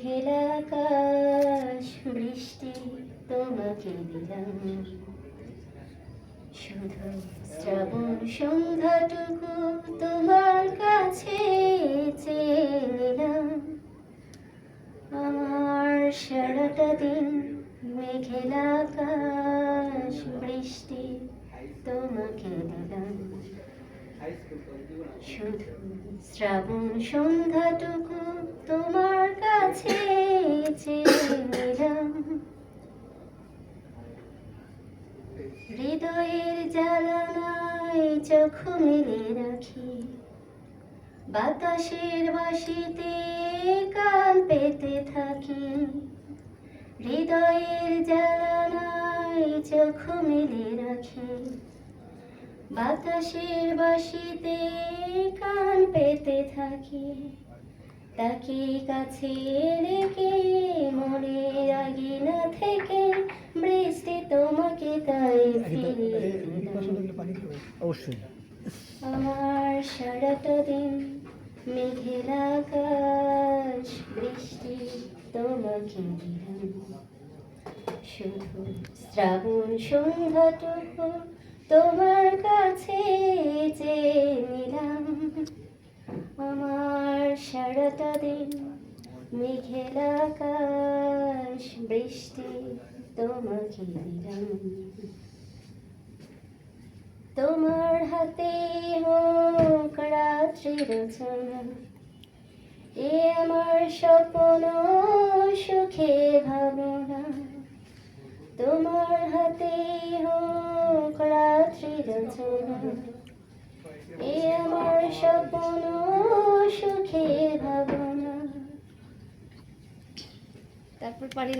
মেঘেলা আকাশ বৃষ্টি তোমাকে দিলাম, শুধু শ্রাবণ সন্ধ্যাটুকু তোমার কাছে চেয়ে নিলাম। আমার সারাটা দিন মেঘেলা আকাশ বৃষ্টি তোমাকে দিলাম, শুধু শ্রাবণ সন্ধ্যাটুকু তোমার কাছে চেয়ে নিলাম। হৃদয়ের জ্বালানায় চোখ মেলে রাখি, বাতাসের বাঁশিতে কান পেতে থাকি। হৃদয়ের জ্বালানায় চোখ মেলে রাখি, বাতাসের বাঁশিতে কান পেতে থাকি। তাকে কাছে রেখে মনে রাগি না থেকে বৃষ্টি তোমাকে তাই ফিরিয়ে দিলাম। আমার সারাটা দিন মেঘেলা আকাশ বৃষ্টি তোমাকে দিলাম, শুধু শ্রাবণ সন্ধ্যাটুকু তোমার কাছে চেয়ে নিলাম। আমার সারাটা দিন মেঘেলা আকাশ বৃষ্টি তোমাকে দিলাম। তোমার হাতে হোক রাত্রির রচনা, এ আমার স্বপ্ন সুখে ভাবনা। তোমার হাতে হোক রাত্রির রচনা, এ আমার স্বপ্ন সুখে ভাবনা। তারপর পারি না।